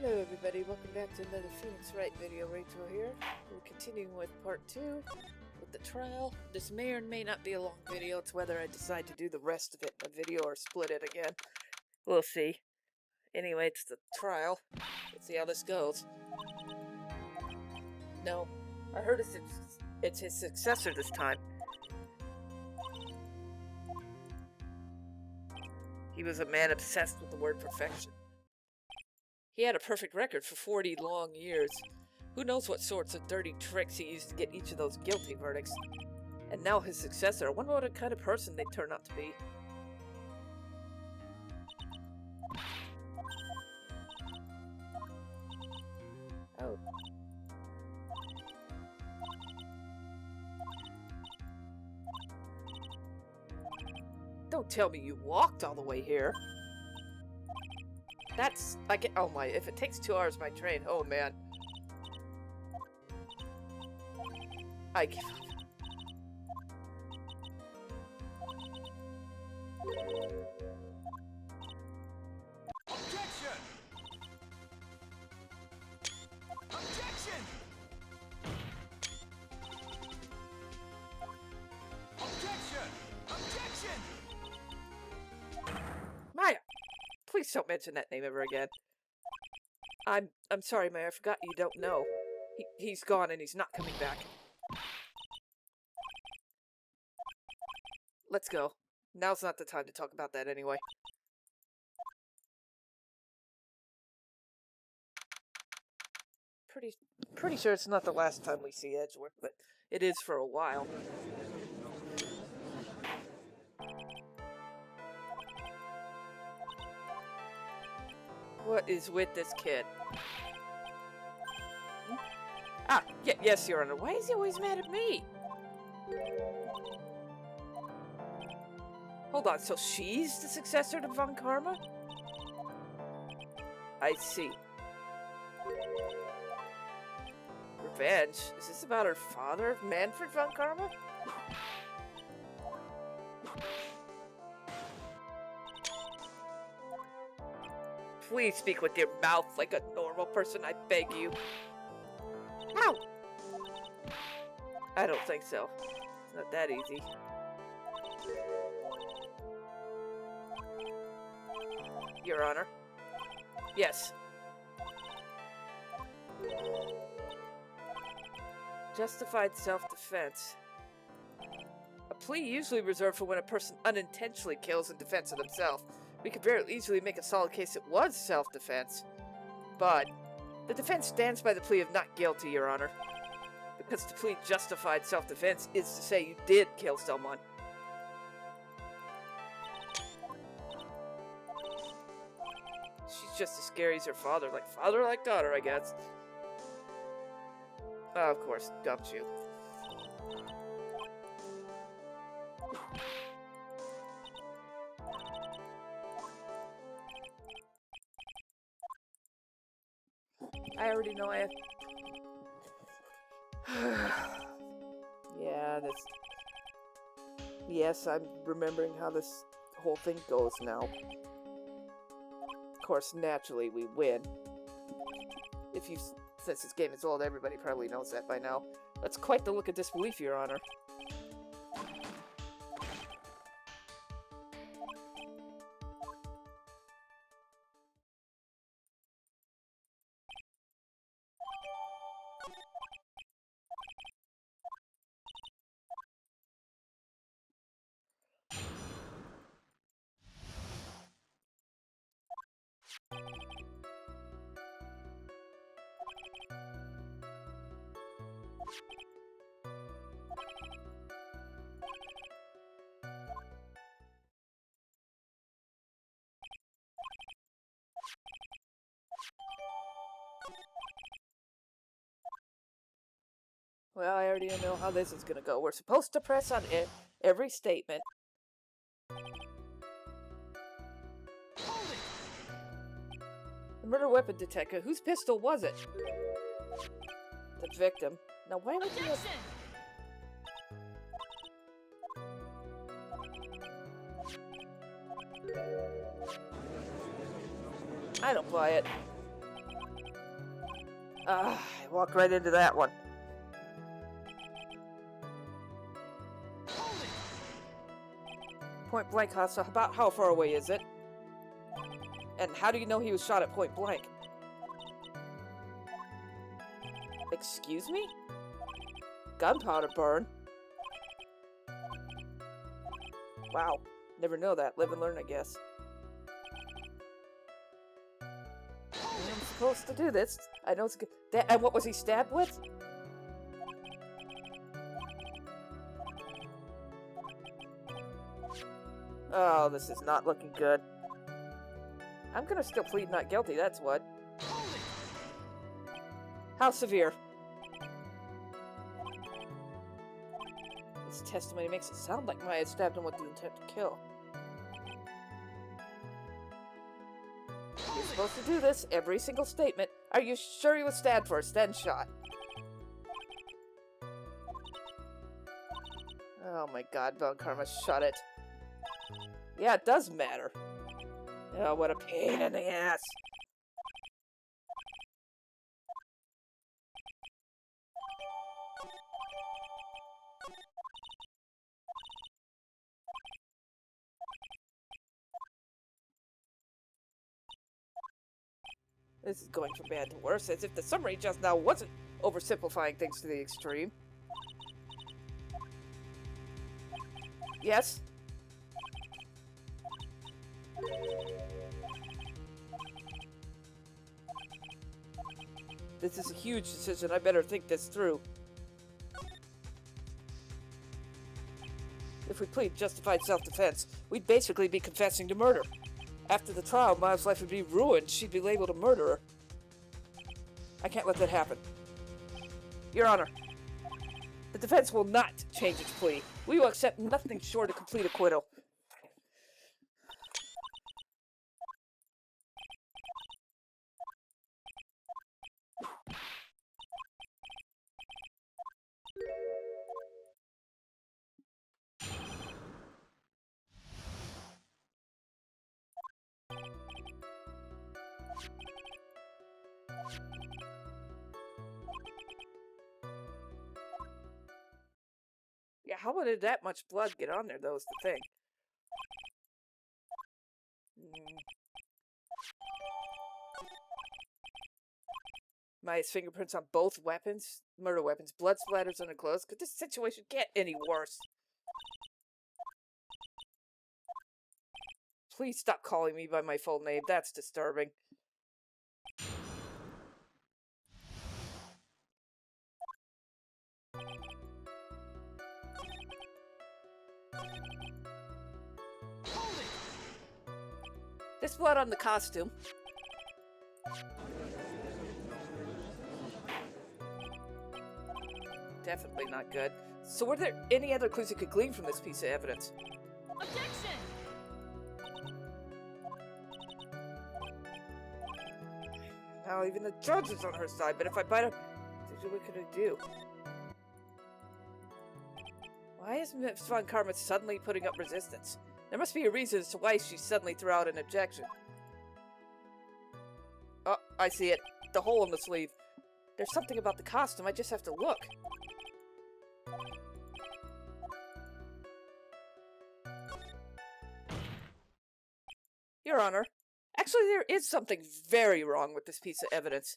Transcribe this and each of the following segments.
Hello everybody, welcome back to another Phoenix Wright video. Rachel here. We're continuing with part 2 with the trial. This may or may not be a long video. It's whether I decide to do the rest of it in a video or split it again. We'll see. Anyway, it's the trial. Let's see how this goes. No, I heard it's his successor this time. He was a man obsessed with the word perfection. He had a perfect record for 40 long years. Who knows what sorts of dirty tricks he used to get each of those guilty verdicts. And now his successor, I wonder what kind of person they'd turn out to be. Oh. Don't tell me you walked all the way here. That's, I get, oh my, if it takes 2 hours by train, oh man. I give up. Objection! Objection! Objection! Objection! Maya! Please don't mention that name ever again. I'm sorry, Maya, I forgot you don't know. He's gone and he's not coming back. Let's go. Now's not the time to talk about that anyway. Pretty sure it's not the last time we see Edgeworth, but it is for a while. What is with this kid? Ah, yes, Your Honor. Why is he always mad at me? Hold on, so she's the successor to Von Karma? I see. Revenge? Is this about her father, Manfred Von Karma? Please speak with your mouth like a normal person, I beg you. Ow! I don't think so. It's not that easy. Your Honor. Yes. Justified self-defense. A plea usually reserved for when a person unintentionally kills in defense of themselves. We could very easily make a solid case it was self-defense. But the defense stands by the plea of not guilty, Your Honor. Because to plead justified self-defense is to say you did kill someone. She's just as scary as her father. Like father, like daughter, I guess. Oh, of course, dumped you. I already know I have... Yeah, this... Yes, I'm remembering how this whole thing goes now. Of course, naturally, we win. Since this game is old, everybody probably knows that by now. That's quite the look of disbelief, Your Honor. Well, I already know how this is gonna go. We're supposed to press on every statement. The murder weapon detector. Whose pistol was it? The victim. Now, why would you have... I don't buy it. I walked right into that one. Hold it! Point blank, huh? So about how far away is it? And how do you know he was shot at point blank? Excuse me? Gunpowder burn? Wow. Never know that. Live and learn, I guess. I'm supposed to do this. I know it's good. And what was he stabbed with? Oh, this is not looking good. I'm gonna still plead not guilty, that's what. How severe? This testimony makes it sound like Maya stabbed him with the intent to kill. You're supposed to do this, every single statement. Are you sure he was stabbed first, then shot? Oh my god, Von Karma, shut it. Yeah, it does matter. Oh, what a pain in the ass. This is going from bad to worse, as if the summary just now wasn't oversimplifying things to the extreme. Yes? This is a huge decision. I better think this through. If we plead justified self-defense, we'd basically be confessing to murder. After the trial, Maya's life would be ruined. She'd be labeled a murderer. I can't let that happen. Your Honor, the defense will not change its plea. We will accept nothing short of complete acquittal. Yeah, how did that much blood get on there, though, is the thing. Maya's fingerprints on both weapons, murder weapons, blood splatters on her clothes. Could this situation get any worse? Please stop calling me by my full name. That's disturbing. There's blood on the costume. Definitely not good. So were there any other clues you could glean from this piece of evidence? Objection! Now even the judge is on her side, but if I bite her, what could I do? Why is Miss Von Karma suddenly putting up resistance? There must be a reason as to why she suddenly threw out an objection. Oh, I see it. The hole in the sleeve. There's something about the costume, I just have to look. Your Honor, actually there is something very wrong with this piece of evidence.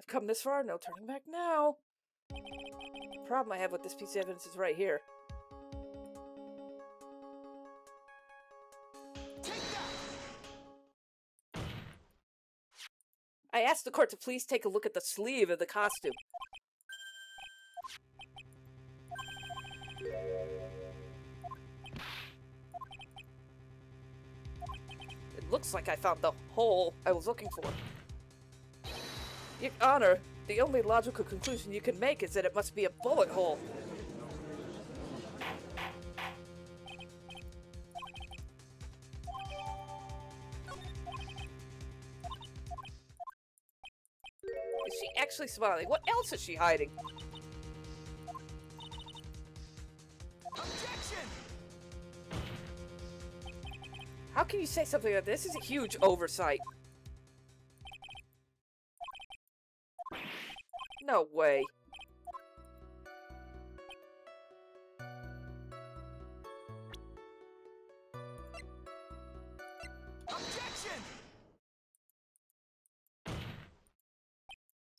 I've come this far, no turning back now. The problem I have with this piece of evidence is right here. I asked the court to please take a look at the sleeve of the costume. It looks like I found the hole I was looking for. Your Honor, the only logical conclusion you can make is that it must be a bullet hole. Is she actually smiling? What else is she hiding? Objection! How can you say something like this? This is a huge oversight. No way. Objection!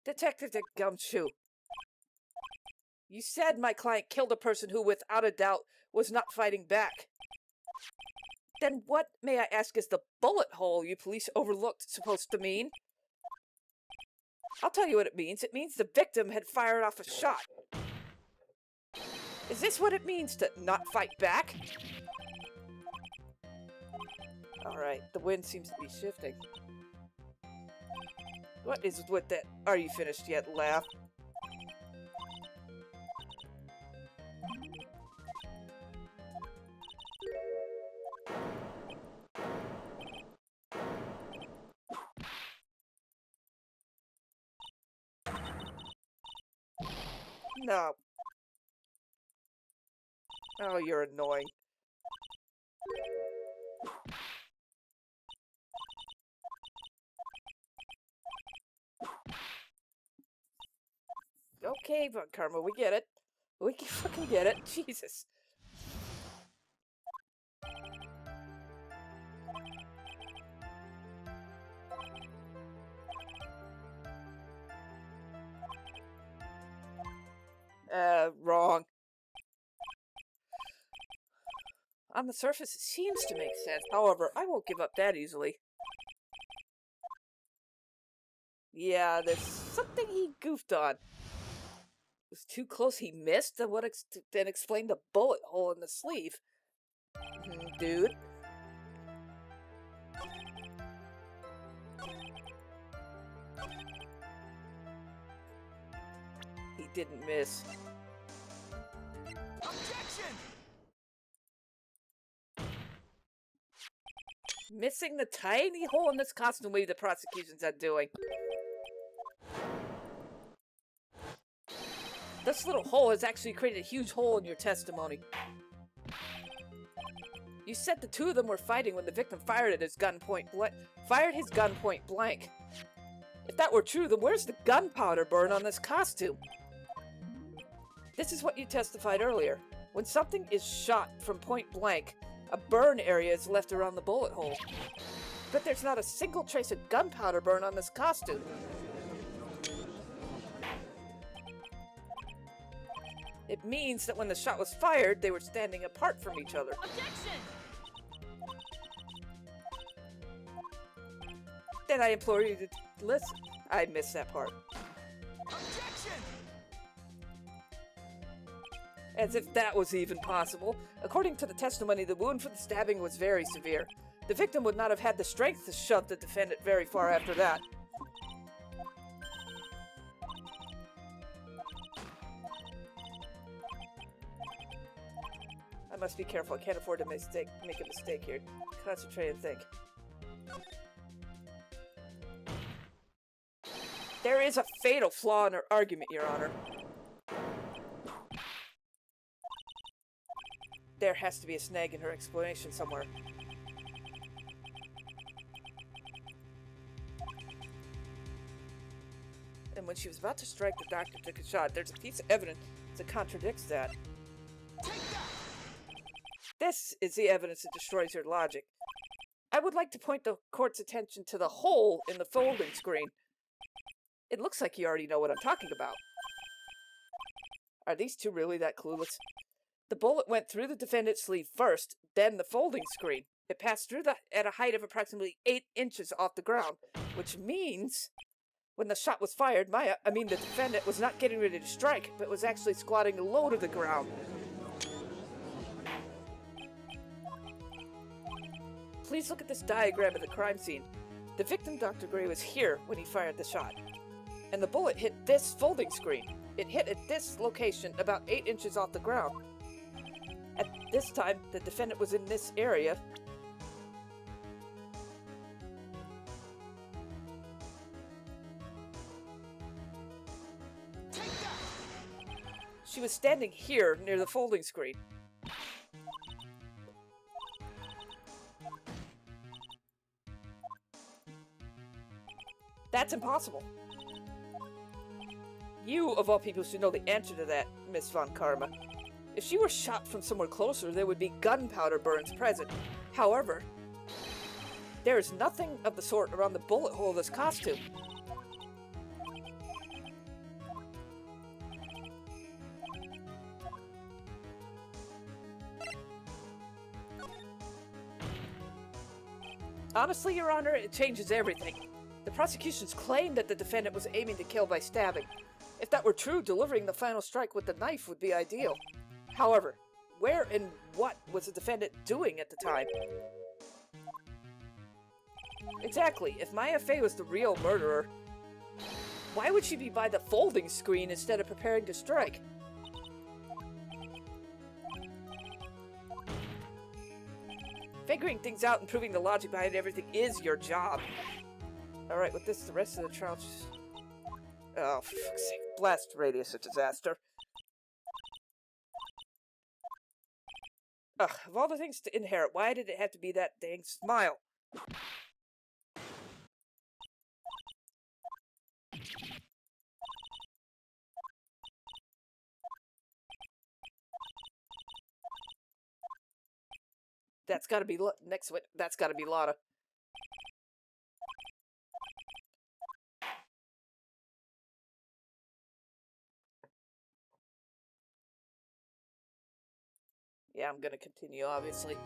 Detective Gumshoe, you said my client killed a person who, without a doubt, was not fighting back. Then what, may I ask, is the bullet hole you police overlooked supposed to mean? I'll tell you what it means. It means the victim had fired off a shot. Is this what it means to not fight back? Alright, the wind seems to be shifting. What is with that "are you finished yet" laugh? No. Oh, you're annoying. Okay, Von Karma, we get it. We can fucking get it. Jesus. Wrong. On the surface, it seems to make sense. However, I won't give up that easily. Yeah, there's something he goofed on. It was too close, he missed, and what then explained the bullet hole in the sleeve. Dude. He didn't miss. Objection! Missing the tiny hole in this costume weave the prosecution's undoing. This little hole has actually created a huge hole in your testimony. You said the two of them were fighting when the victim fired his gun point blank. If that were true, then where's the gunpowder burn on this costume? This is what you testified earlier. When something is shot from point blank, a burn area is left around the bullet hole. But there's not a single trace of gunpowder burn on this costume. It means that when the shot was fired, they were standing apart from each other. Objection! Then I implore you to listen. I missed that part. Objection! As if that was even possible. According to the testimony, the wound from the stabbing was very severe. The victim would not have had the strength to shove the defendant very far after that. I must be careful. I can't afford to make a mistake here. Concentrate and think. There is a fatal flaw in her argument, Your Honor. There has to be a snag in her explanation somewhere. And when she was about to strike, the doctor took a shot. There's a piece of evidence that contradicts that. This is the evidence that destroys your logic. I would like to point the court's attention to the hole in the folding screen. It looks like you already know what I'm talking about. Are these two really that clueless? The bullet went through the defendant's sleeve first, then the folding screen. It passed through at a height of approximately 8 inches off the ground, which means when the shot was fired, the defendant was not getting ready to strike, but was actually squatting low to the ground. Please look at this diagram of the crime scene. The victim, Dr. Gray, was here when he fired the shot, and the bullet hit this folding screen. It hit at this location about 8 inches off the ground. At this time, the defendant was in this area. She was standing here near the folding screen. That's impossible. You, of all people, should know the answer to that, Miss Von Karma. If she were shot from somewhere closer, there would be gunpowder burns present. However, there is nothing of the sort around the bullet hole of this costume. Honestly, Your Honor, it changes everything. The prosecution's claim that the defendant was aiming to kill by stabbing. If that were true, delivering the final strike with the knife would be ideal. However, where and what was the defendant doing at the time? Exactly. If Maya Fey was the real murderer, why would she be by the folding screen instead of preparing to strike? Figuring things out and proving the logic behind everything is your job. Alright, with this, the rest of the trial just... Oh, for fuck's sake. Blast Radius a disaster. Ugh, of all the things to inherit, why did it have to be that dang smile? That's gotta be... Next one, that's gotta be Lotta. Yeah, I'm gonna continue, obviously.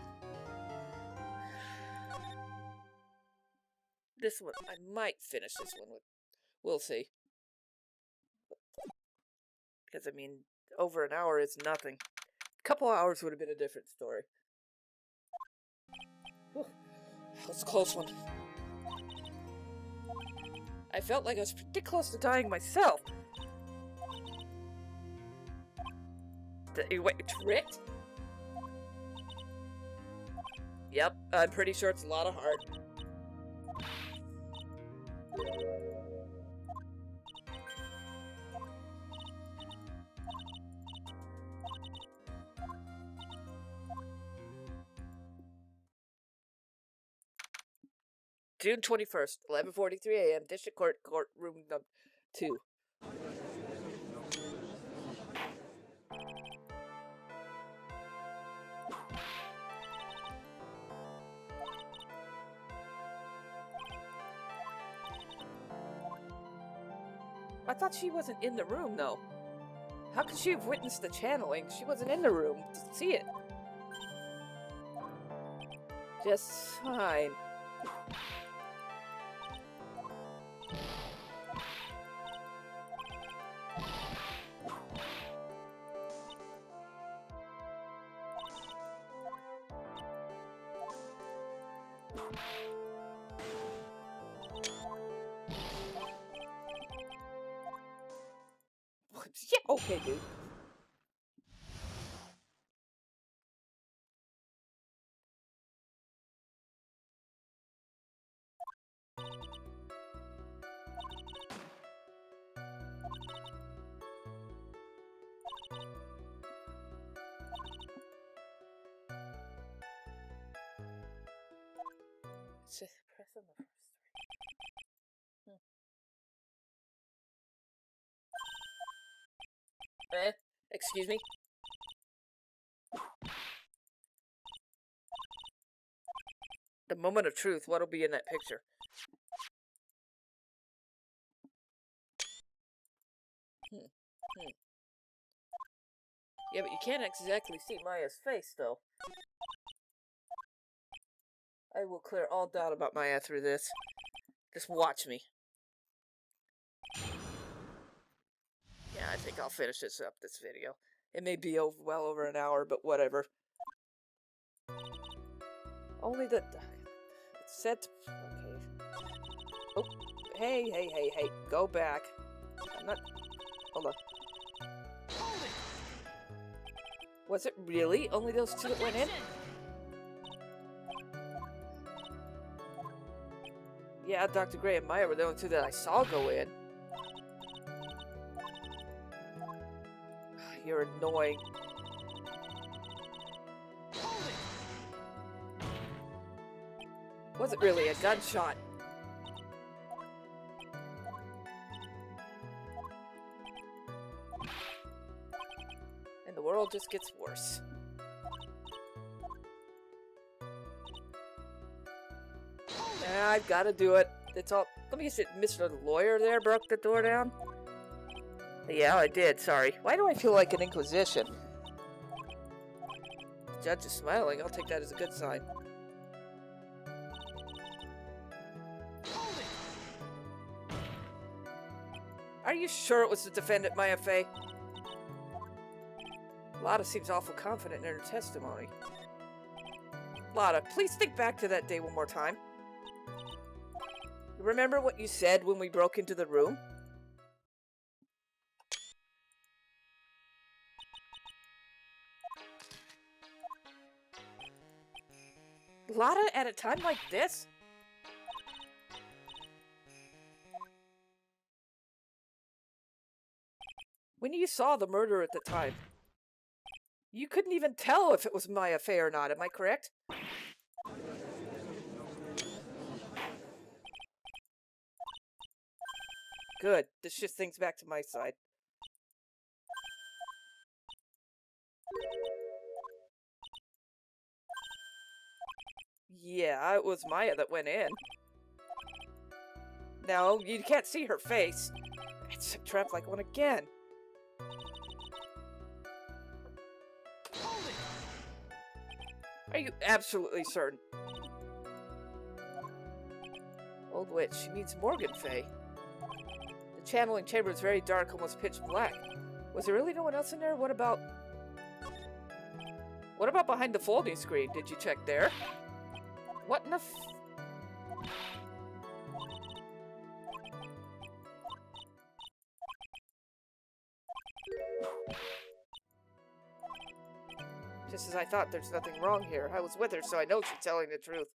This one, I might finish this one with... We'll see. Because, I mean, over an hour is nothing. A couple hours would have been a different story. Whew. That's a close one. I felt like I was pretty close to dying myself. Wait, Wright? Yep, I'm pretty sure it's a lot of heart. June 21st, 11:43 a.m., District Court, Courtroom number 2. I thought she wasn't in the room, though. How could she have witnessed the channeling? She wasn't in the room to see it. Just fine. Yeah, okay, dude. Just press on the first three. Excuse me? The moment of truth, what'll be in that picture? Yeah, but you can't exactly see Maya's face, though. I will clear all doubt about Maya through this. Just watch me. Yeah, I think I'll finish this video. It may be well over an hour, but whatever. Only the... It's set... Okay. Oh, hey. Go back. I'm not... Hold on. Was it really only those two that went in? Yeah, Dr. Gray and Maya were the only two that I saw go in. You're annoying. Was it really a gunshot? world just gets worse. I've got to do it. It's all. Let me guess it. Mr. Lawyer there broke the door down. Yeah, I did. Sorry. Why do I feel like an inquisition? The judge is smiling. I'll take that as a good sign. Are you sure it was the defendant, Maya Fey? Lotta seems awful confident in her testimony. Lotta, please think back to that day one more time. Remember what you said when we broke into the room? Lotta, at a time like this? When you saw the murder at the time, you couldn't even tell if it was Maya Fey or not, am I correct? Good. This shifts things back to my side. Yeah, it was Maya that went in. No, you can't see her face. It's a trap like one again. Are you absolutely certain? Old witch, she means Morgan Fey. The channeling chamber is very dark, almost pitch black. Was there really no one else in there? What about behind the folding screen? Did you check there? What in the Just as I thought, there's nothing wrong here. I was with her, so I know she's telling the truth.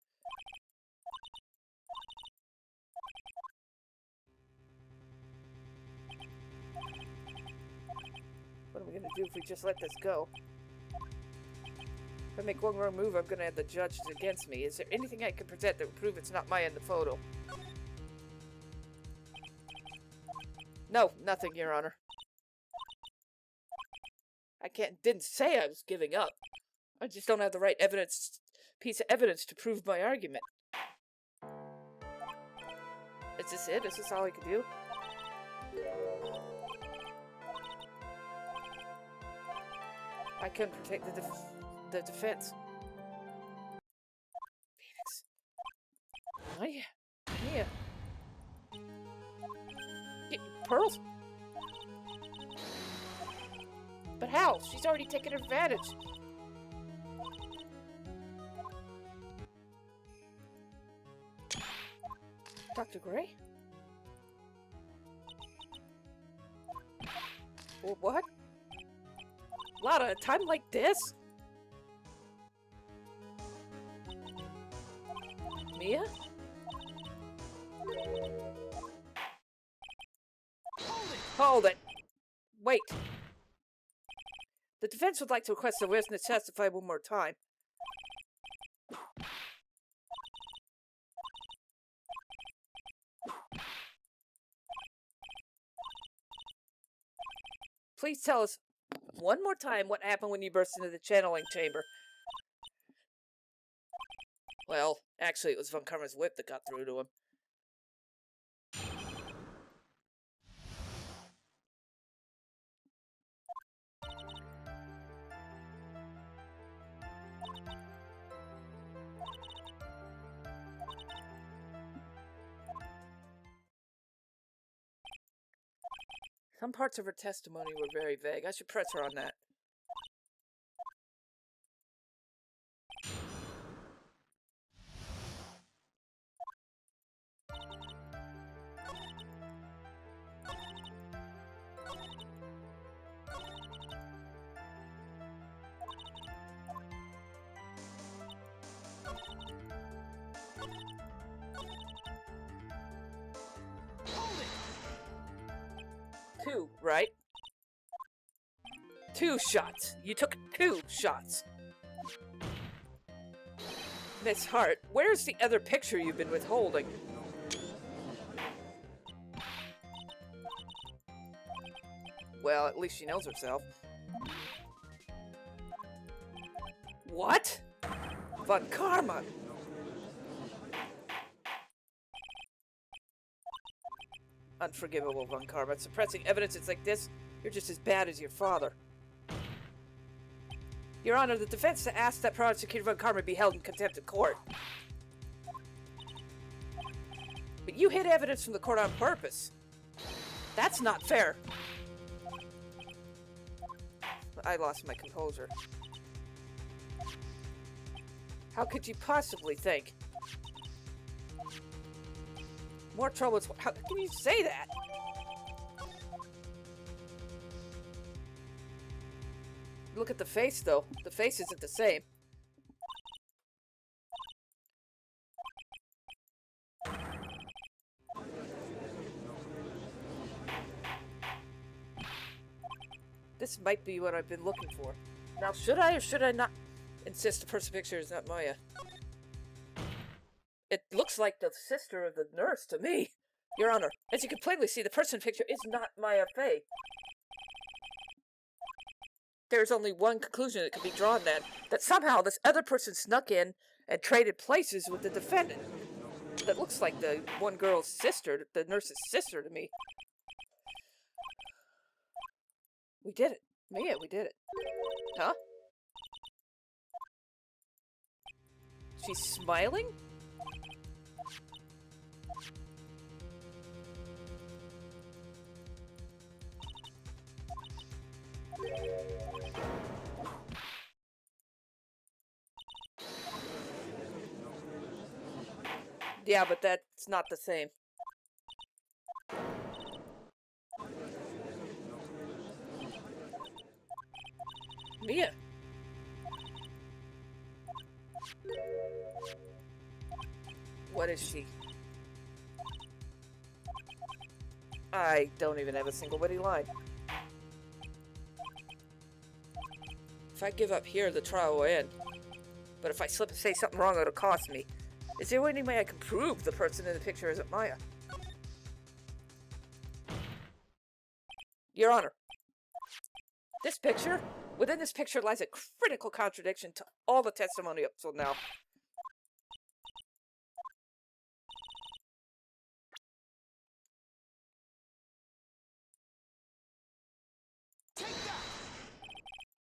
What are we gonna do if we just let this go? If I make one wrong move, I'm gonna have the judge against me. Is there anything I can present that would prove it's not Maya in the photo? No, nothing, Your Honor. Didn't say I was giving up. I just don't have the right piece of evidence to prove my argument. Is this it? Is this all I can do? I couldn't protect the defense. Phoenix. Maya. Get pearls? But how? She's already taken advantage. Dr. Gray? What? Lotta, a time like this? Mia? Hold it! Wait. The defense would like to request the witness to testify one more time. Please tell us one more time what happened when you burst into the channeling chamber. Well, actually it was Von Karma's whip that got through to him. Some parts of her testimony were very vague. I should press her on that. Two, right? 2 shots. You took 2 shots. Miss Hart, where's the other picture you've been withholding? Well, at least she knows herself. What? Von Karma. Unforgivable, Von Karma. Suppressing evidence like this, you're just as bad as your father. Your Honor, the defense asked that prosecutor Von Karma be held in contempt of court. But you hid evidence from the court on purpose. That's not fair. I lost my composure. How could you possibly think? More trouble is... How can you say that? Look at the face, though. The face isn't the same. This might be what I've been looking for. Now, should I or should I not insist the person picture is not Maya? It looks like the sister of the nurse to me. Your Honor, as you can plainly see, the person picture is not Maya Fey. There's only one conclusion that can be drawn then, that somehow this other person snuck in and traded places with the defendant. That looks like the one girl's sister, the nurse's sister to me. We did it. Mia, we did it. Huh? She's smiling? Yeah, but that's not the same. Mia. What is she? I don't even have a single witty line. If I give up here, the trial will end. But if I slip and say something wrong, it'll cost me. Is there any way I can prove the person in the picture isn't Maya? Your Honor, this picture, within this picture lies a critical contradiction to all the testimony up till now.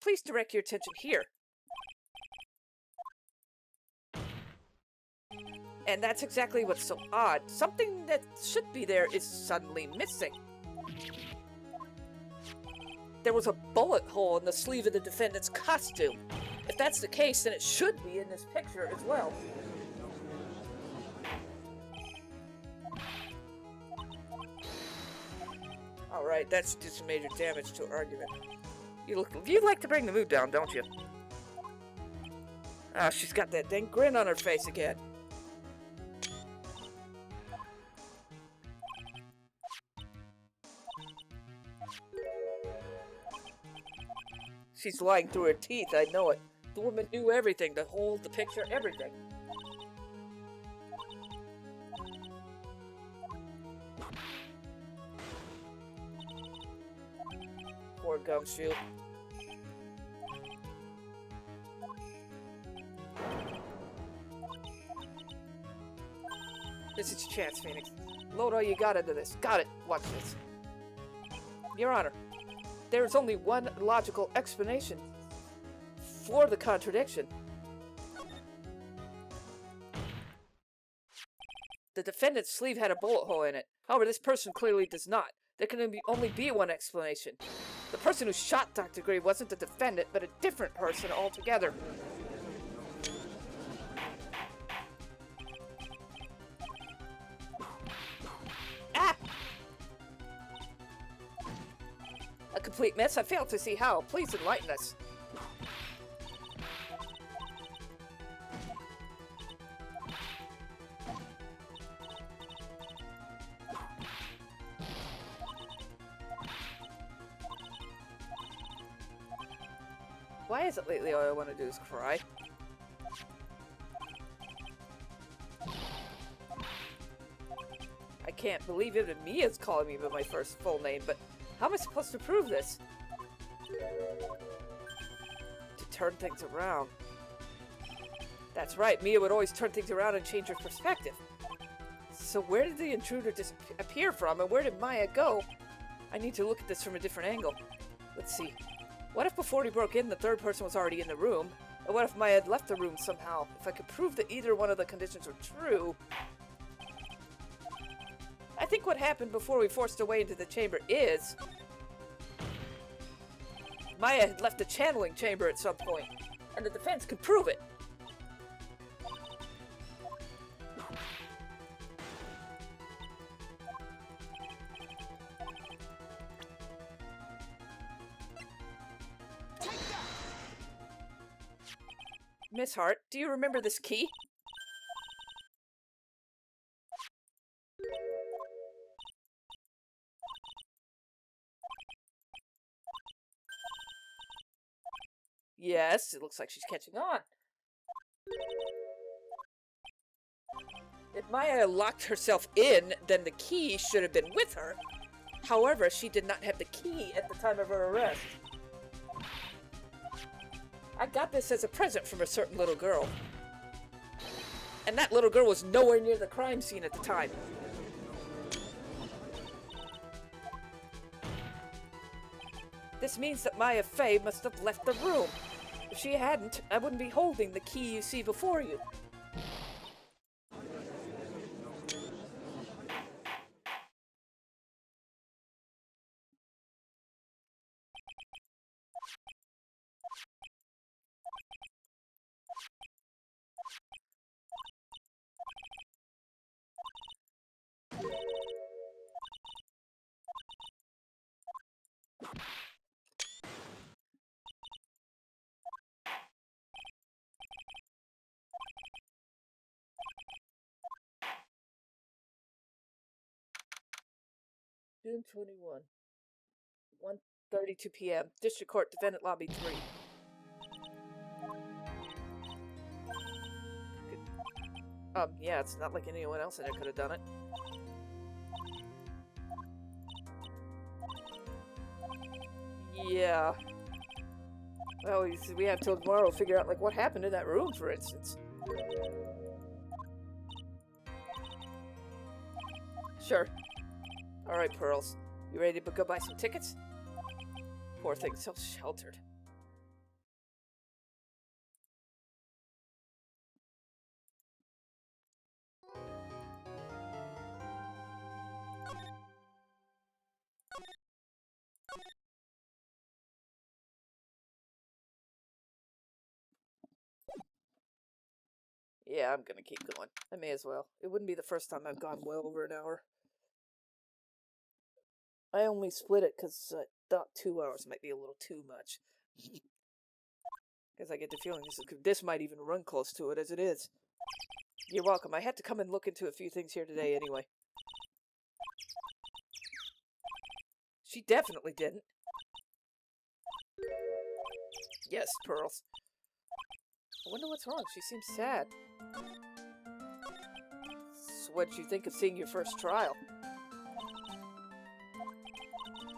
Please direct your attention here. And that's exactly what's so odd. Something that should be there is suddenly missing. There was a bullet hole in the sleeve of the defendant's costume. If that's the case, then it should be in this picture as well. Alright, that's just some major damage to our argument. You like to bring the mood down, don't you? Ah, she's got that dang grin on her face again. She's lying through her teeth, I know it. The woman knew everything, the whole, the picture, everything. Poor Gumshoe. This is your chance, Phoenix. Load all you got into this. Got it. Watch this. Your Honor, there is only one logical explanation for the contradiction. The defendant's sleeve had a bullet hole in it. However, this person clearly does not. There can only be one explanation. The person who shot Dr. Gray wasn't the defendant, but a different person altogether. Ah! A complete mess? I fail to see how. Please enlighten us. Why is it lately all I want to do is cry? I can't believe even Mia's calling me by my first full name, but how am I supposed to prove this? To turn things around. That's right, Mia would always turn things around and change her perspective. So where did the intruder appear from, and where did Maya go? I need to look at this from a different angle. Let's see. What if before he broke in, the third person was already in the room? And what if Maya had left the room somehow? If I could prove that either one of the conditions were true... I think what happened before we forced her way into the chamber is... Maya had left the channeling chamber at some point, and the defense could prove it. Miss Hart, do you remember this key? Yes, it looks like she's catching on. If Maya locked herself in, then the key should have been with her. However, she did not have the key at the time of her arrest. I got this as a present from a certain little girl. And that little girl was nowhere near the crime scene at the time. This means that Maya Fey must have left the room. If she hadn't, I wouldn't be holding the key you see before you. June 21. 1:32 p.m. District Court, Defendant Lobby 3. Yeah, it's not like anyone else in there could have done it. Yeah. Well, we have till tomorrow to figure out, like, what happened in that room, for instance. Sure. Alright, Pearls. You ready to go buy some tickets? Poor thing, so sheltered. Yeah, I'm gonna keep going. I may as well. It wouldn't be the first time I've gone well over an hour. I only split it because I thought 2 hours might be a little too much. Because I get the feeling this might even run close to it as it is. You're welcome. I had to come and look into a few things here today anyway. She definitely didn't. Yes, Pearls. I wonder what's wrong. She seems sad. So what'd you think of seeing your first trial?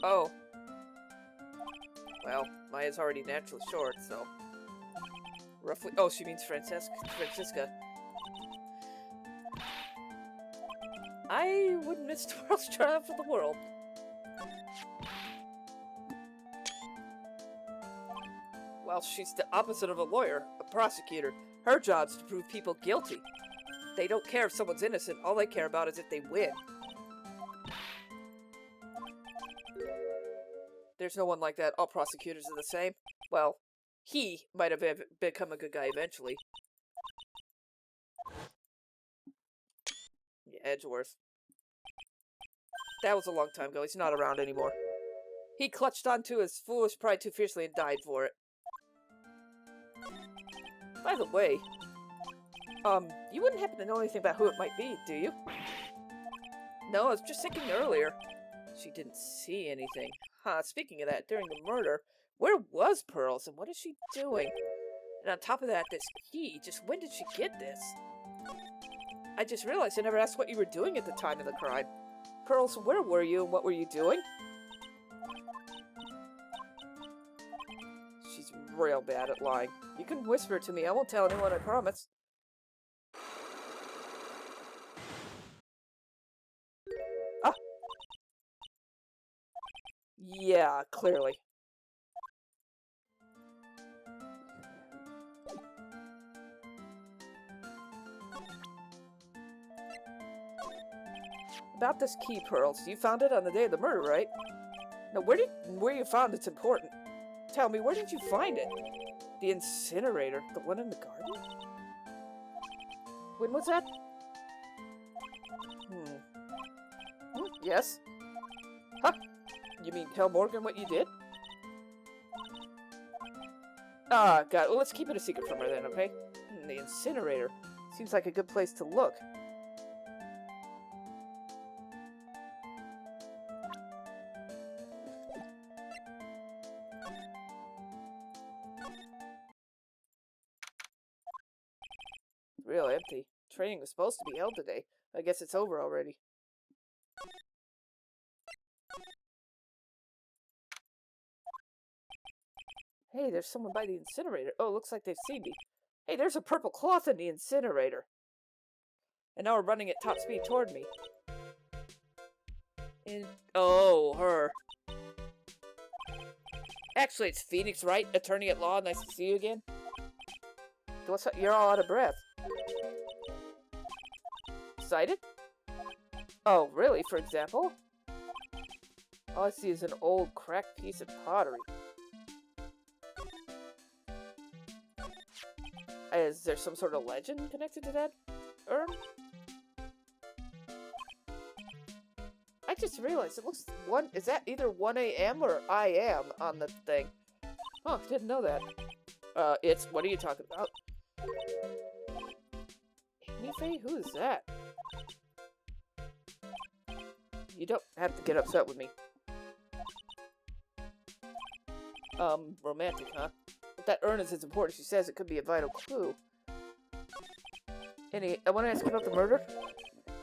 Oh. Well, Maya's already naturally short, so... Roughly... Oh, she means Francisca. I wouldn't miss tomorrow's trial for the world. Well, she's the opposite of a lawyer, a prosecutor. Her job's to prove people guilty. They don't care if someone's innocent. All they care about is if they win. There's no one like that. All prosecutors are the same. Well, he might have become a good guy eventually. Yeah, Edgeworth. That was a long time ago. He's not around anymore. He clutched onto his foolish pride too fiercely and died for it. By the way, you wouldn't happen to know anything about who it might be, do you? No, I was just thinking earlier. She didn't see anything. Huh, speaking of that, during the murder, where was Pearls and what is she doing? And on top of that, this key, just when did she get this? I just realized I never asked what you were doing at the time of the crime. Pearls, where were you and what were you doing? She's real bad at lying. You can whisper it to me. I won't tell anyone, I promise. Yeah, clearly. About this key, Pearls. You found it on the day of the murder, right? Now, where you found it's important. Tell me, where did you find it? The incinerator. The one in the garden? When was that? Yes? Huh? You mean tell Morgan what you did? Ah, God. Well, let's keep it a secret from her then, okay? The incinerator. Seems like a good place to look. Real empty. Training was supposed to be held today. I guess it's over already. Hey, there's someone by the incinerator. Oh, looks like they've seen me. Hey, there's a purple cloth in the incinerator. And now we're running at top speed toward me. Oh, her. Actually, it's Phoenix, Wright, attorney at law. Nice to see you again. What's up? You're all out of breath. Excited? Oh, really? For example? All I see is an old, cracked piece of pottery. Is there some sort of legend connected to that urn? I just realized it looks is that either 1 a.m. or I am on the thing? Oh, didn't know that. What are you talking about? Anything? Who is that? You don't have to get upset with me. Romantic, huh? If that urn is as important as she says, it could be a vital clue. I want to ask you about the murder.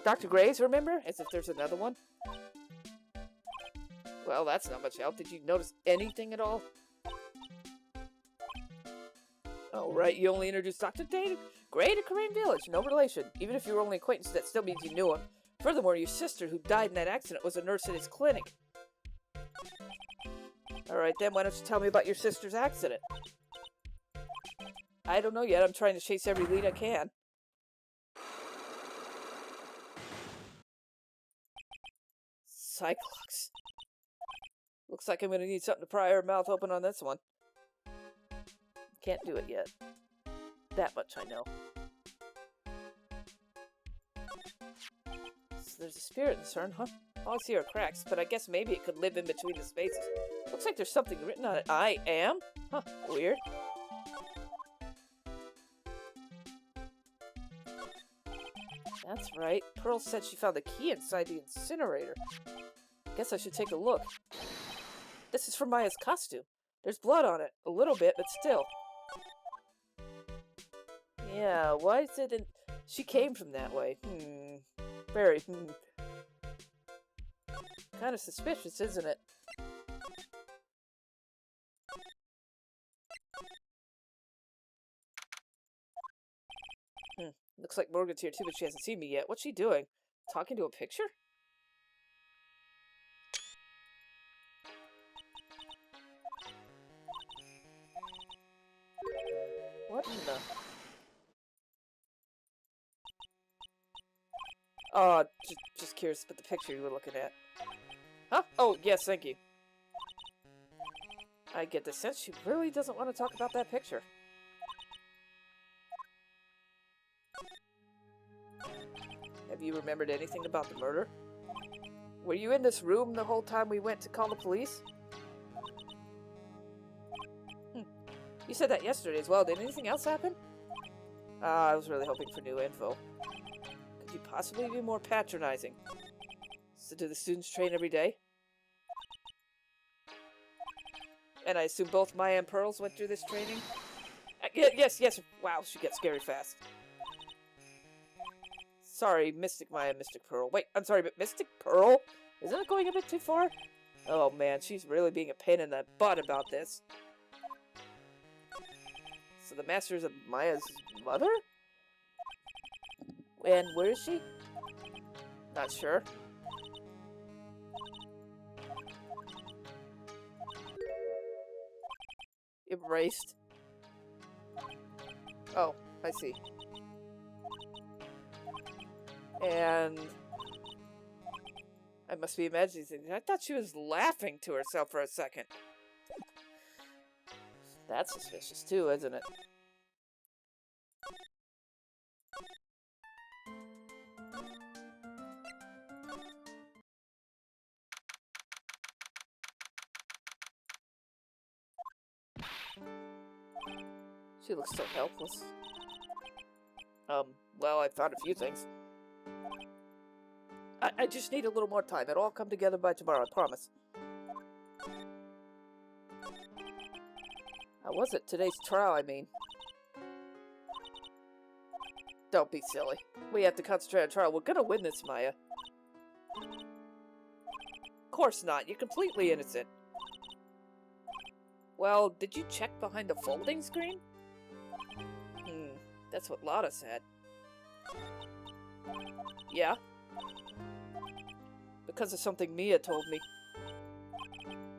Dr. Gray's, remember? As if there's another one. Well, that's not much help. Did you notice anything at all? Oh, right. You only introduced Dr. Gray to Korean Village. No relation. Even if you were only acquaintance, that still means you knew him. Furthermore, your sister, who died in that accident, was a nurse at his clinic. Alright then, why don't you tell me about your sister's accident? I don't know yet. I'm trying to chase every lead I can. Cyclops. Looks like I'm gonna need something to pry her mouth open on this one. Can't do it yet. That much I know. So there's a spirit in this urn, huh? All I see are cracks, but I guess maybe it could live in between the spaces. Looks like there's something written on it. I am? Huh, weird. That's right. Pearl said she found the key inside the incinerator. Guess I should take a look. This is from Maya's costume. There's blood on it. A little bit, but still. Yeah, why is it in... She came from that way. Very, Kind of suspicious, isn't it? Looks like Morgan's here too, but she hasn't seen me yet. What's she doing? Talking to a picture? What in the... Oh, just curious about the picture you were looking at. Huh? Oh, yes, thank you. I get the sense she really doesn't want to talk about that picture. Have you remembered anything about the murder? Were you in this room the whole time we went to call the police? You said that yesterday as well. Did anything else happen? I was really hoping for new info. Could you possibly be more patronizing? So do the students train every day? And I assume both Maya and Pearls went through this training? Yes. Wow, she gets scary fast. Sorry, Mystic Maya, Mystic Pearl. Wait, I'm sorry, but Mystic Pearl? Isn't it going a bit too far? Oh man, she's really being a pain in the butt about this. So the master is Maya's mother? And where is she? Not sure. erased. Oh, I see. And I must be imagining things. I thought she was laughing to herself for a second. That's suspicious too, isn't it? She looks so helpless. Well, I found a few things. I just need a little more time. It'll all come together by tomorrow, I promise. How was it? Today's trial, I mean. Don't be silly. We have to concentrate on trial. We're gonna win this, Maya. Of course not. You're completely innocent. Well, did you check behind the folding screen? That's what Lotta said. Yeah? Because of something Mia told me.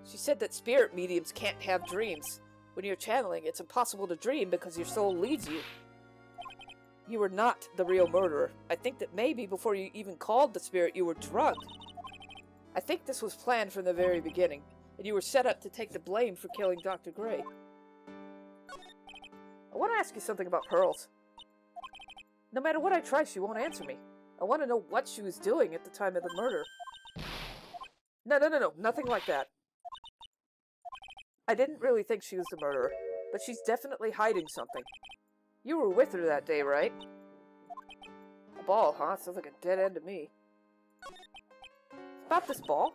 She said that spirit mediums can't have dreams. When you're channeling, it's impossible to dream because your soul leaves you. You were not the real murderer. I think that maybe before you even called the spirit, you were drugged. I think this was planned from the very beginning, and you were set up to take the blame for killing Dr. Gray. I want to ask you something about Pearls. No matter what I try, she won't answer me. I want to know what she was doing at the time of the murder. No, nothing like that. I didn't really think she was the murderer, but she's definitely hiding something. You were with her that day, right? A ball, huh? Sounds like a dead end to me. About this ball?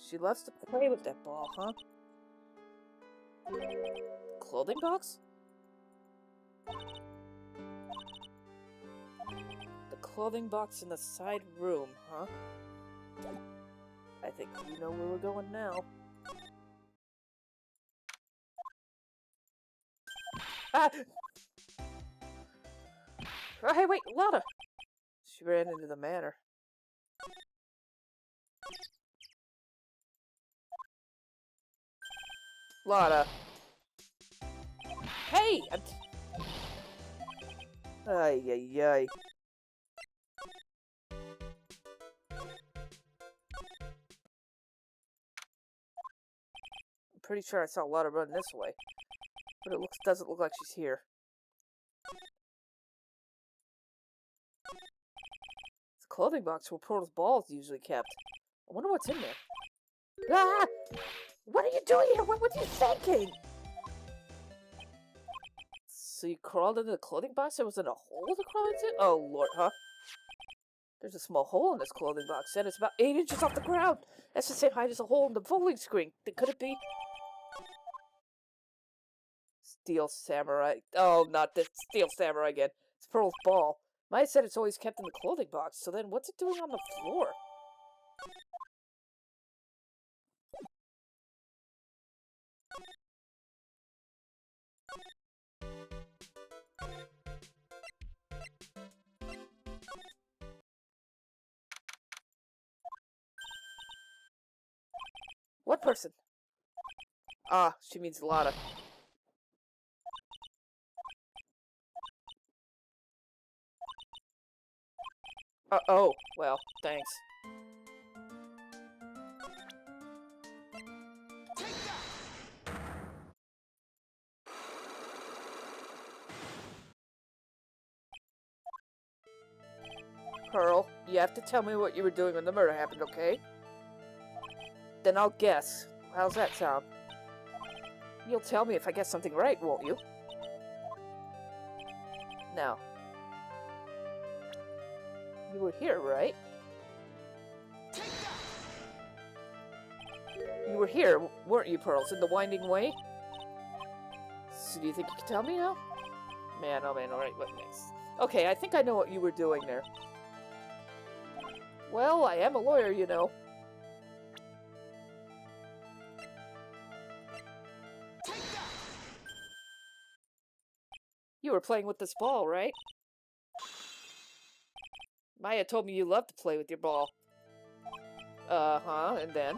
She loves to play with that ball, huh? Clothing box? The clothing box in the side room, huh? I think you know where we're going now. Ah! Oh, hey, wait, Lotta! She ran into the manor. Lotta. Hey! Ay, ay, ay. I'm pretty sure I saw Lotta run this way, but it doesn't look like she's here. It's a clothing box where Pearl's ball's usually kept. I wonder what's in there. Ah! What are you doing here? What are you thinking? So you crawled into the clothing box? There wasn't a hole to crawl into? Oh, Lord, huh? There's a small hole in this clothing box, and it's about 8 inches off the ground. That's the same height as a hole in the folding screen. Could it be? Steel Samurai. Oh, not this Steel Samurai again. It's Pearl's ball. Maya said it's always kept in the clothing box, so then what's it doing on the floor? What person? Ah, she means Lotta. Oh, well, thanks. Pearl, you have to tell me what you were doing when the murder happened, okay? Then I'll guess. How's that sound? You'll tell me if I guess something right, won't you? Now. You were here, right? You were here, weren't you, Pearls, in the winding way? So do you think you can tell me now? Man, oh man, alright, what next? Okay, I think I know what you were doing there. Well, I am a lawyer, you know. You were playing with this ball, right? Maya told me you love to play with your ball. Uh-huh, and then?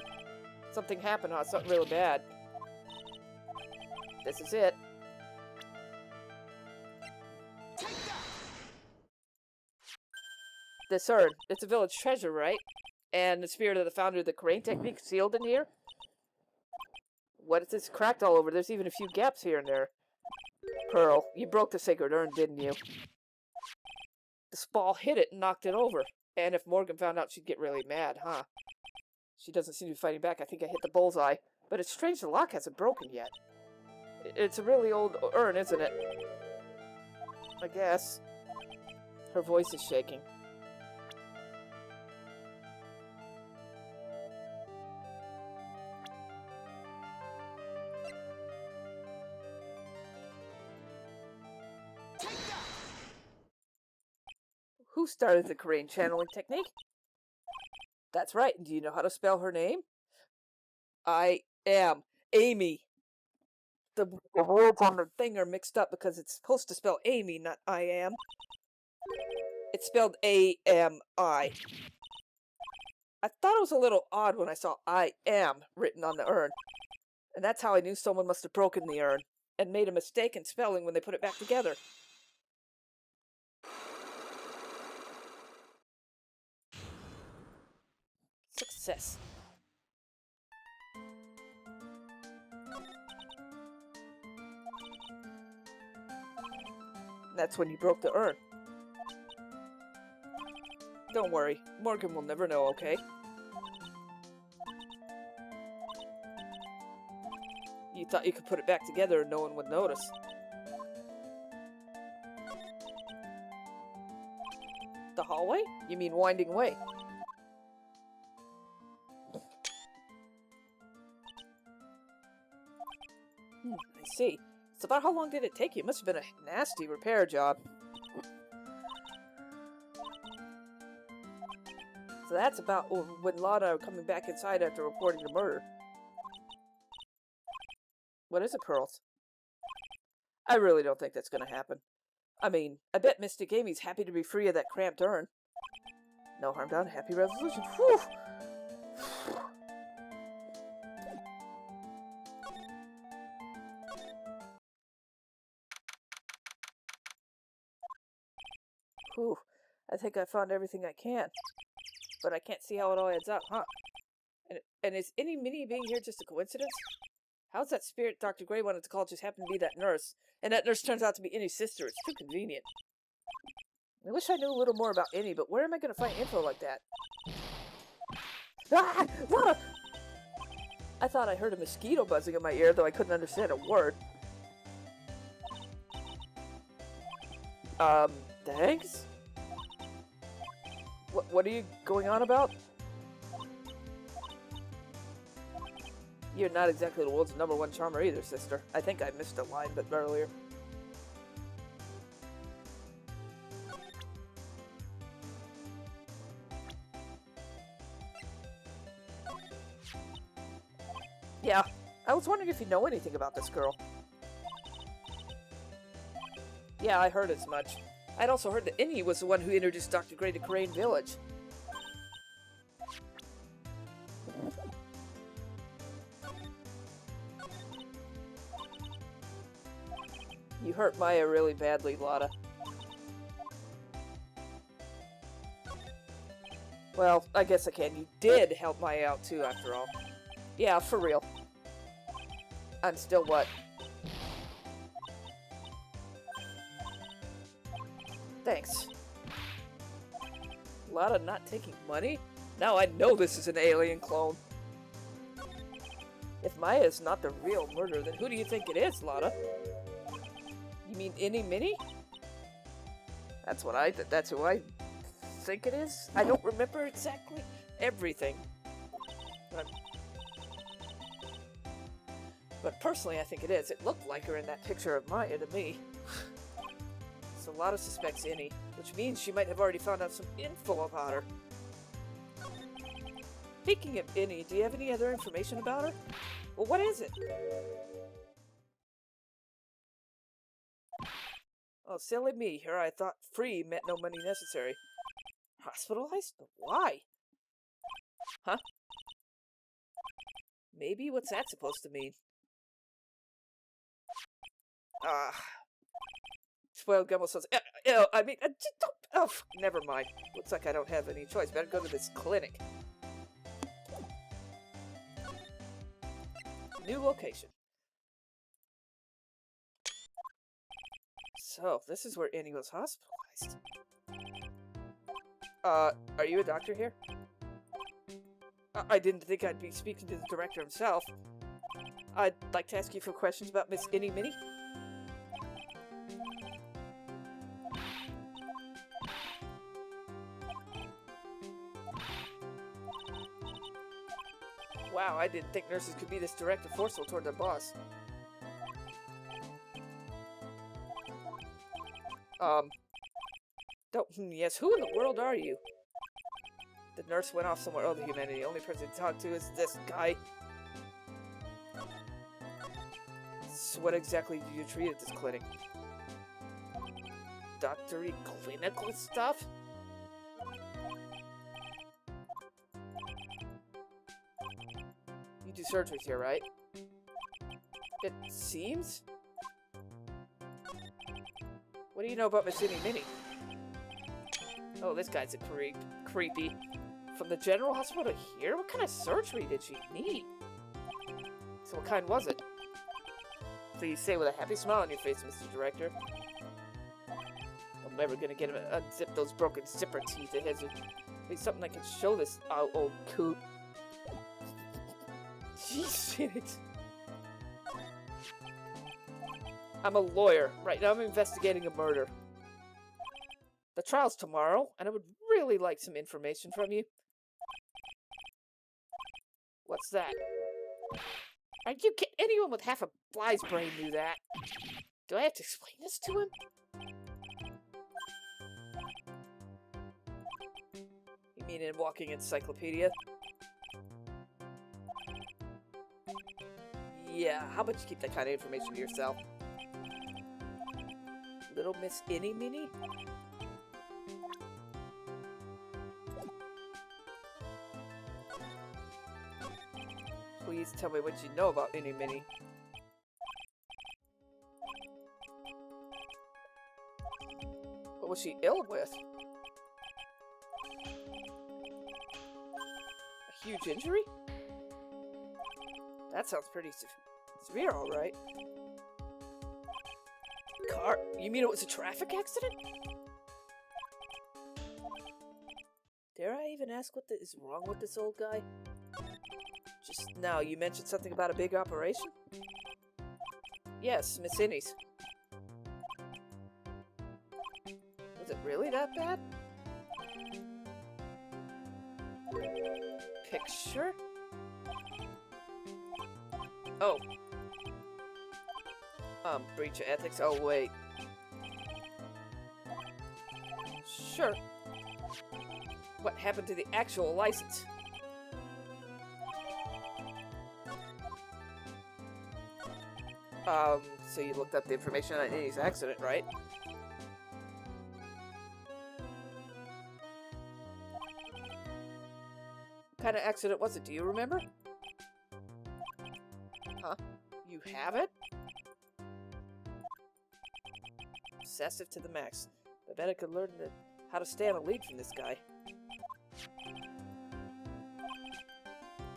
Something happened, huh? Something really bad. This is it. Take that! This urn. It's a village treasure, right? And the spirit of the founder of the crane technique sealed in here? What is this? Cracked all over. There's even a few gaps here and there. Pearl, you broke the sacred urn, didn't you? The Spall hit it and knocked it over. And if Morgan found out, she'd get really mad, huh? She doesn't seem to be fighting back. I think I hit the bullseye. But it's strange the lock hasn't broken yet. It's a really old urn, isn't it? I guess. Her voice is shaking. Take that! Who started the Korean channeling technique? That's right. Do you know how to spell her name? I am Amy. The words on the thing are mixed up because it's supposed to spell Amy, not I am. It's spelled A-M-I. I thought it was a little odd when I saw I am written on the urn. And that's how I knew someone must have broken the urn and made a mistake in spelling when they put it back together. Success. That's when you broke the urn. Don't worry, Morgan will never know, okay? You thought you could put it back together and no one would notice. The hallway? You mean winding way? I see. So about how long did it take you? It must have been a nasty repair job. So that's about when Lana are coming back inside after reporting the murder. What is it, Pearls? I really don't think that's gonna happen. I mean, I bet Mystic Amy's happy to be free of that cramped urn. No harm done, happy resolution. Whew! Whew, I think I found everything I can. But I can't see how it all adds up, huh? And is any Minnie being here just a coincidence? How's that spirit Dr. Gray wanted to call just happen to be that nurse? And that nurse turns out to be Innie's sister. It's too convenient. I wish I knew a little more about Innie, but where am I going to find info like that? Ah! Lana! I thought I heard a mosquito buzzing in my ear, though I couldn't understand a word. Thanks? What are you going on about? You're not exactly the world's #1 charmer either, sister. I think I missed a line but earlier. Yeah, I was wondering if you know anything about this girl. Yeah, I heard as much. I'd also heard that Innie was the one who introduced Dr. Gray to Crane Village. You hurt Maya really badly, Lotta. Well, I guess I can. You did help Maya out too, after all. Yeah, for real. I'm still what? Thanks. Lotta not taking money? Now I know this is an alien clone. If Maya is not the real murderer, then who do you think it is, Lotta? You mean Innie Minnie? That's what that's who I think it is? I don't remember exactly everything. But personally, I think it is. It looked like her in that picture of Maya to me. So Lotta suspects Innie, which means she might have already found out some info about her. Speaking of Innie, do you have any other information about her? Well, what is it? Oh, silly me. Here I thought free meant no money necessary. Hospitalized? Why? Huh? Maybe? What's that supposed to mean? Ah. Spoiled Gummo says, ew, I mean, just don't, oh, never mind. Looks like I don't have any choice. Better go to this clinic. New location. So, this is where Annie was hospitalized. Are you a doctor here? I didn't think I'd be speaking to the director himself. I'd like to ask you a few questions about Miss Innie Minnie. Wow, I didn't think nurses could be this direct and forceful toward their boss. Yes, who in the world are you? The nurse went off somewhere. Oh, the humanity. The only person to talk to is this guy. So what exactly do you treat at this clinic? Doctory clinical stuff? You do surgeries here, right? It seems? What do you know about Miss Innie Minnie? Oh, this guy's a creepy. From the general hospital to here? What kind of surgery did she need? So what kind was it? Please say with a happy smile on your face, Mr. Director. I'm never gonna get him to unzip those broken zipper teeth of his. Be something that can show this old coot. Jeez. I'm a lawyer. Right now I'm investigating a murder. The trial's tomorrow, and I would really like some information from you. What's that? Are you kidding? Anyone with half a fly's brain knew that. Do I have to explain this to him? You mean a walking encyclopedia? Yeah, how about you keep that kind of information to yourself? Little Miss Innie Minnie? Please tell me what you know about Innie Minnie. What was she ill with? A huge injury? That sounds pretty severe, alright. Car? You mean it was a traffic accident? Dare I even ask what is wrong with this old guy? Just now, you mentioned something about a big operation? Yes, Miss Innie's. Was it really that bad? Picture? Oh. Breach of ethics? Oh, wait. Sure. What happened to the actual license? So you looked up the information on Innie's accident, right? What kind of accident was it? Do you remember? Huh? You have it? Obsessive to the max. I bet I could learn how to stay on a lead from this guy.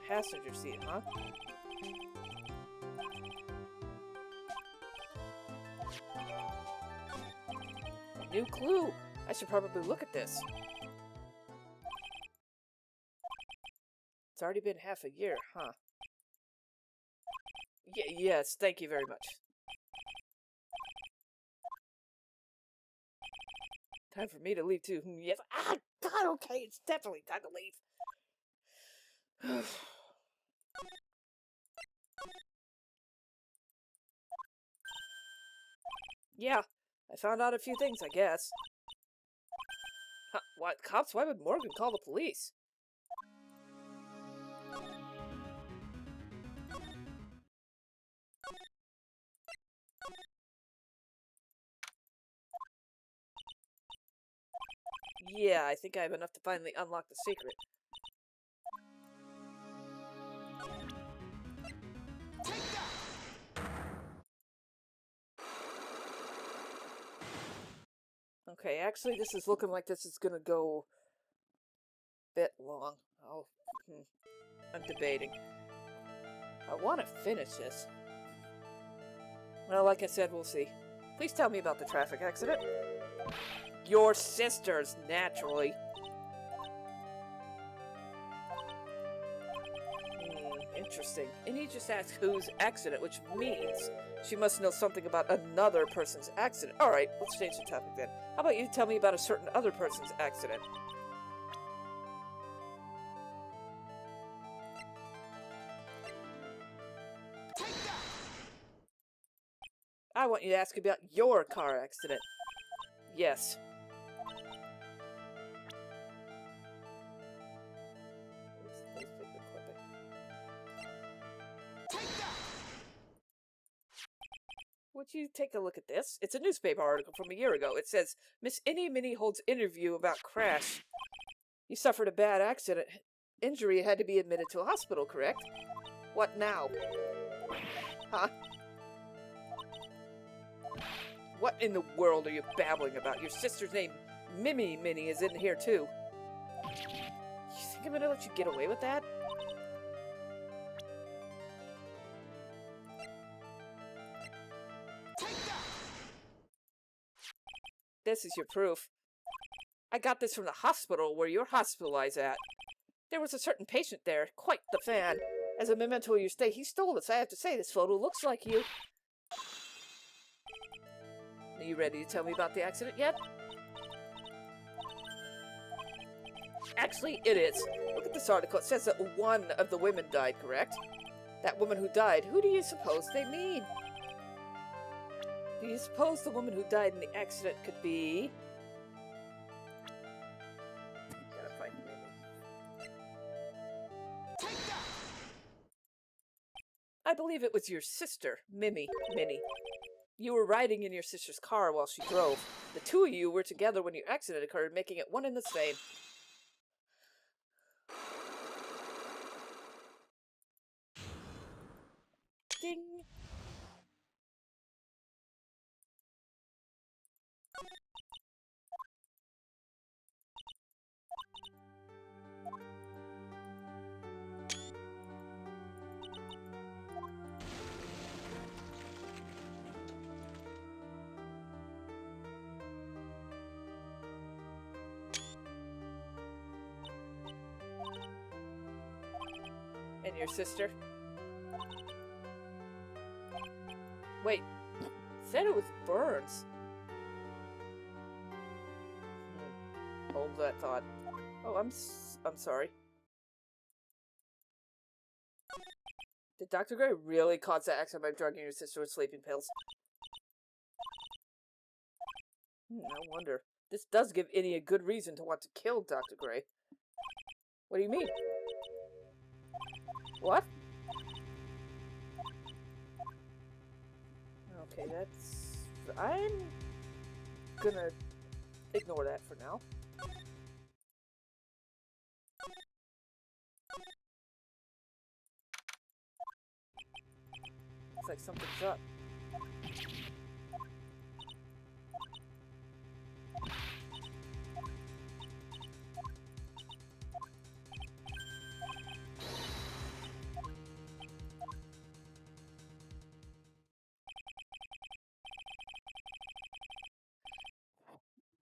Passenger seat, huh? New clue! I should probably look at this. It's already been half a year, huh? Yes, thank you very much. Time for me to leave too. Yes. Ah, God, okay, it's definitely time to leave. Yeah, I found out a few things, I guess. Huh, what? Cops? Why would Morgan call the police? Yeah, I think I have enough to finally unlock the secret. Okay, actually, this is looking like this is gonna go a bit long. Oh, I'm debating. I want to finish this. Well, like I said, we'll see. Please tell me about the traffic accident. Your sister's, naturally. Interesting. And he just asked whose accident, which means she must know something about another person's accident. Alright, let's change the topic then. How about you tell me about a certain other person's accident? Take that! I want you to ask about your car accident. Yes. Take that! Would you take a look at this? It's a newspaper article from a year ago. It says, Miss Innie Minnie holds interview about crash. You suffered a bad accident. Injury had to be admitted to a hospital, correct? What now? Huh? What in the world are you babbling about? Your sister's name, Mimi Minnie, is in here too. You think I'm gonna let you get away with that? Take that! This is your proof. I got this from the hospital where you're hospitalized at. There was a certain patient there, quite the fan. As a memento of your stay, he stole this. I have to say, this photo looks like you. Are you ready to tell me about the accident yet? Actually, it is. Look at this article. It says that one of the women died, correct? That woman who died, who do you suppose they mean? Do you suppose the woman who died in the accident could be... Gotta find Mimi. Take that! I believe it was your sister, Minnie. You were riding in your sister's car while she drove. The two of you were together when your accident occurred, making it one and the same. Ding! And your sister? Wait, said it was Burns. Hold that thought. Oh, I'm sorry. Did Dr. Gray really cause that accident by drugging your sister with sleeping pills? I wonder. This does give Innie a good reason to want to kill Dr. Gray. What do you mean? What? Okay, that's... I'm gonna ignore that for now. Looks like something's up.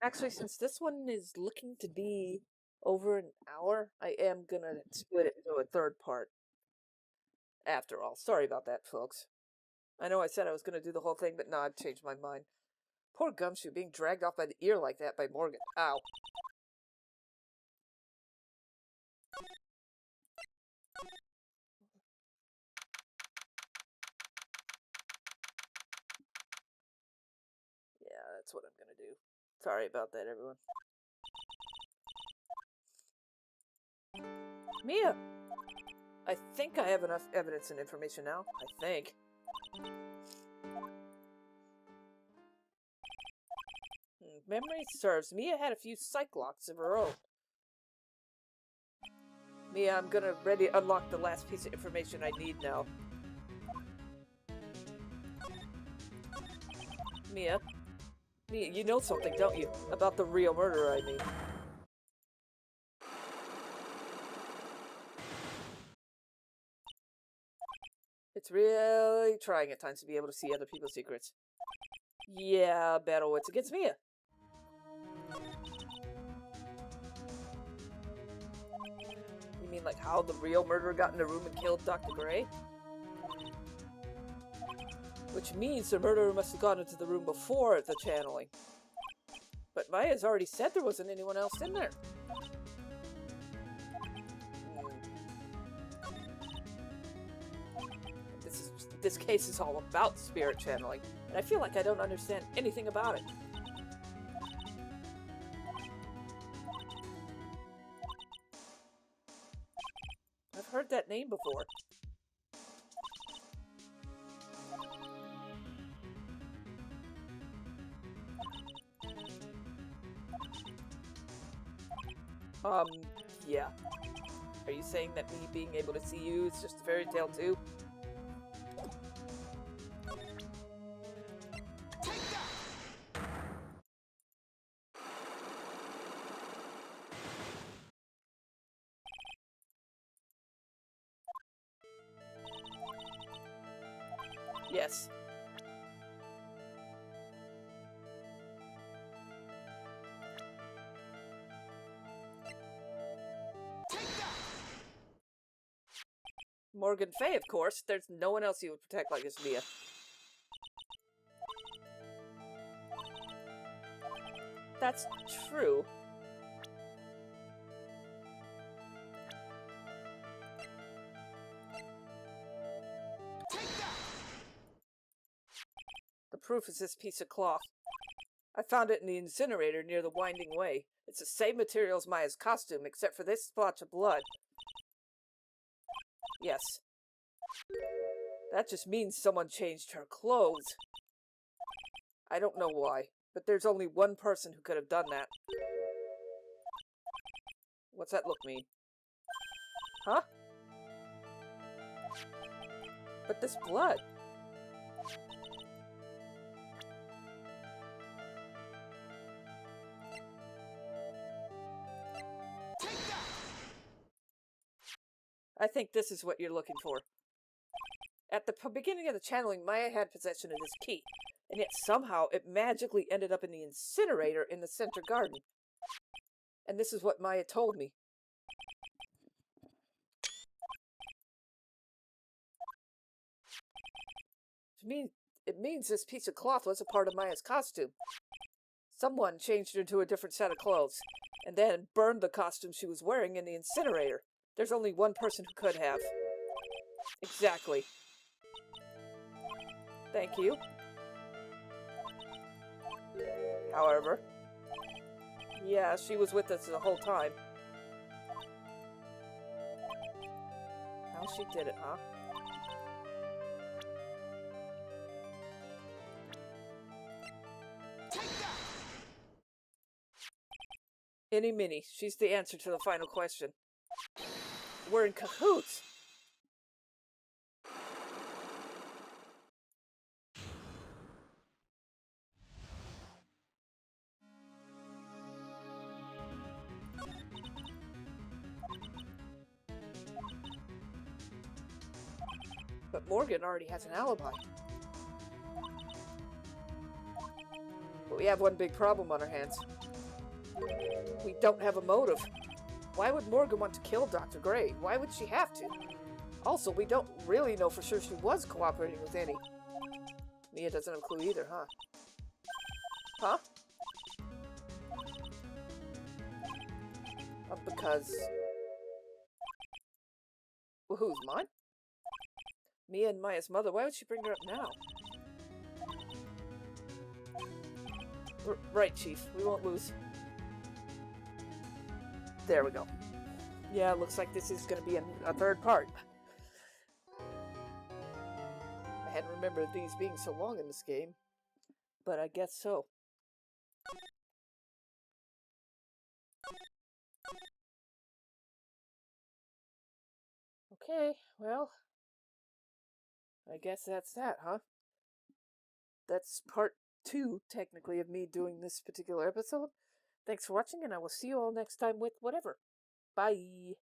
Actually, since this one is looking to be over an hour, I am gonna split it into a third part. After all. Sorry about that, folks. I know I said I was gonna do the whole thing, but no, I've changed my mind. Poor Gumshoe being dragged off by the ear like that by Morgan. Ow. Yeah, that's what I'm gonna do. Sorry about that, everyone. Mia! I think I have enough evidence and information now. I think. Memory serves. Mia had a few cyclocks of her own. Mia, I'm gonna ready to unlock the last piece of information I need now. Mia? You know something, don't you? About the real murderer, I mean. It's really trying at times to be able to see other people's secrets. Yeah, battle it's against Mia. You mean like how the real murderer got in the room and killed Dr. Gray? Which means the murderer must have gone into the room before the channeling. But Maya's already said there wasn't anyone else in there. This case is all about spirit channeling, and I feel like I don't understand anything about it. I've heard that name before. Yeah. Are you saying that me being able to see you is just a fairy tale too? Yes. Morgan Fay, of course. There's no one else you would protect like this, Mia. That's true. The proof is this piece of cloth. I found it in the incinerator near the Winding Way. It's the same material as Maya's costume, except for this splotch of blood. Yes. That just means someone changed her clothes. I don't know why, but there's only one person who could have done that. What's that look mean? Huh? But this blood... I think this is what you're looking for. At the beginning of the channeling, Maya had possession of this key, and yet somehow it magically ended up in the incinerator in the center garden. And this is what Maya told me. It means this piece of cloth was a part of Maya's costume. Someone changed her into a different set of clothes, and then burned the costume she was wearing in the incinerator. There's only one person who could have. Exactly. Thank you. However, yeah, she was with us the whole time. How she did it, huh? Any Minnie, she's the answer to the final question. We're in cahoots. But Morgan already has an alibi. But we have one big problem on our hands. We don't have a motive. Why would Morgan want to kill Dr. Gray? Why would she have to? Also, we don't really know for sure she was cooperating with Annie. Mia doesn't have a clue either, huh? Huh? Because... Well, who's mine? Mia and Maya's mother. Why would she bring her up now? Right, Chief. We won't lose. There we go. Yeah, it looks like this is going to be a third part. I hadn't remembered these being so long in this game, but I guess so. Okay, well, I guess that's that, huh? That's part 2, technically, of me doing this particular episode. Thanks for watching, and I will see you all next time with whatever. Bye!